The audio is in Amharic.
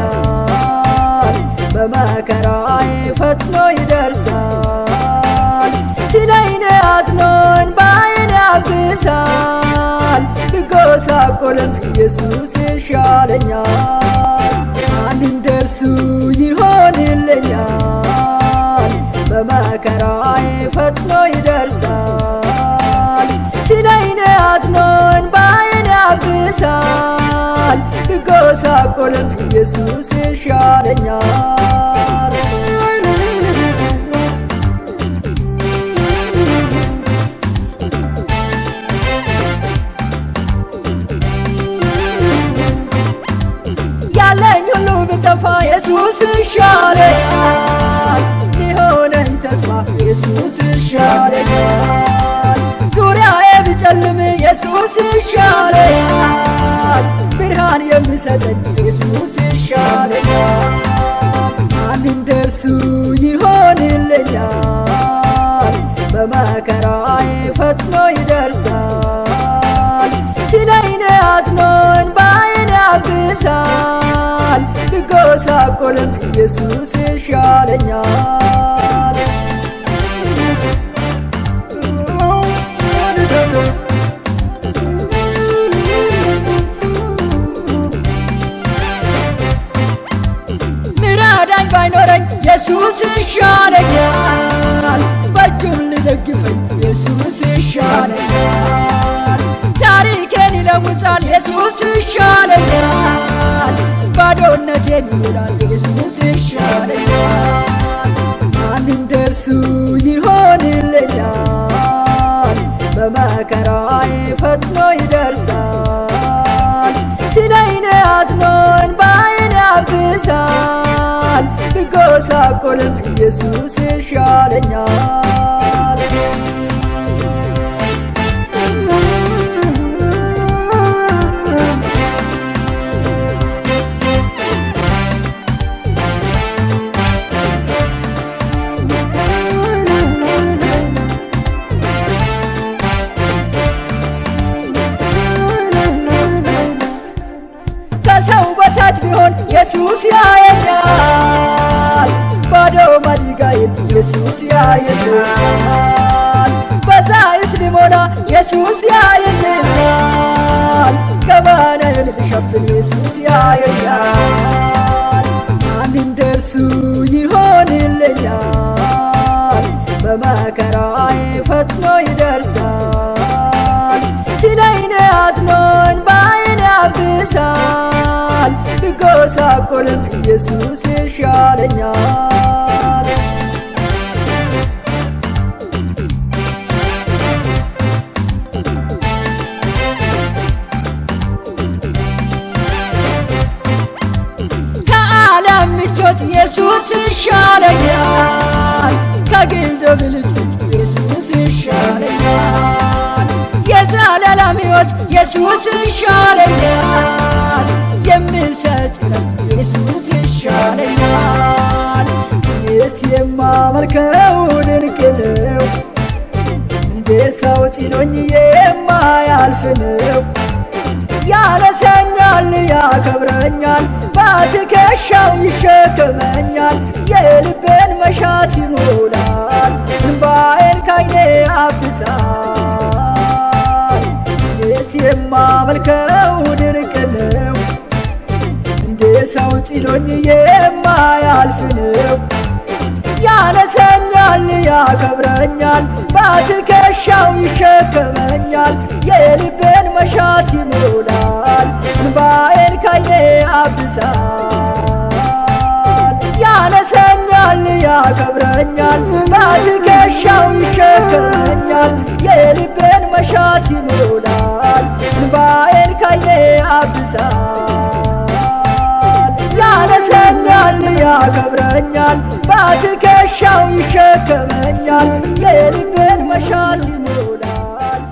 ይሆንልኛል በመከራዬ ፈጥኖ ይደርሳል ሲለኝ አዝኖ እንባዬን ያብሳል ብጎሳቆልም ኢየሱስ ይሻለኛል ማንም ደርሱ ይሆንልኛል በመከራዬ ፈጥኖ ይደርሳል ሲለኝ አዝኖ እንባዬን ያብሳል ብጎሳቆልም ኢየሱስ ይሻለኛል ያለኝ ሁሉ ቢጠፋ ኢየሱስ ይሻለኛል ሊሆነኝ ተስፋ ኢየሱስ ይሻለኛል ዙሪያዬ ቢጨልም ኢየሱስ ይሻለኛል ብርሃን የሚሰጠኝ ኢየሱስ ይሻለኛል ማንም ደርሱ ይሆንልኛል በመከራዬ ፈጥኖ ይደርሳል ሲለኝ አዝኖ እንባዬን ያብሳል ብጎሳቆልም ኢየሱስ ይሻለኛል ሚረዳኝ ባይኖረኝ ኢየሱስ ይሻለኛል በእጁን ሊደግፈኝ ኢየሱስ ይሻለኛል ታሪኬን ይለውጣል ኢየሱስ ይሻለኛል ባዶነቴን ይሞላል ኢየሱስ ይሻለኛል ማንም ደርሱ ይሆንልኛል በመከራዬ ፈጥኖ ይደርሳል ሲለኝ አዝኖ እንባዬን ያብሳል ብጎሳቆልም ኢየሱስ ይሻለኛል ከሰው በታች ቢሆን ኢየሱስ ያየኛል ባዶ ማዲጋዬን ኢየሱስ ያየኛል በዛይት ሊሞላ ኢየሱስ ያየኛል ገባናዬን ሊሸፍን ኢየሱስ ያየኛል ማንም ደርሱ ይሆንልኛል በመከራዬ ፈጥኖ ይደርሳል ሲለኝ አዝኖ እንባዬን ያብሳል ብጎሳቆልም ኢየሱስ ይሻለኛል ከዓለም ምቾት ኢየሱስ ይሻለኛል ከጊዜው ብልጭልጭ ኢየሱስ ይሻለኛል የዘላለም ሕይወት ኢየሱስ ይሻለኛል የሚሰጥ ረፍት ኢየሱስ ይሻለኛል እኔስ የማመልከው ድንቅ ነው እንደ ሰው ጭኖኝ የማያልፍ ነው ያነሰኛል ያከብረኛል በትከሻው ይሸከመኛል የልቤን መሻት ይሞላል እንባዬን ካይኔ ያብሳል እኔስ የማመልከው ድንቅ ነው እንደ ሰው ጭኖኝ የማያልፍ ነው ያነሰኛል ያከብረኛል በትከሻው ይሸከመኛል የልቤን መሻት ይሞላል እንባዬን ካይኔ ያብሳል ያነሰኛል ያከብረኛል በትከሻው ይሸከመኛል የልቤን መሻት ይሞላል እንባዬን ካይኔ ያብሳል ያነሰኛል ያከብረኛል በትከሻው ይሸከመኛል የልቤን መሻት ይሞላል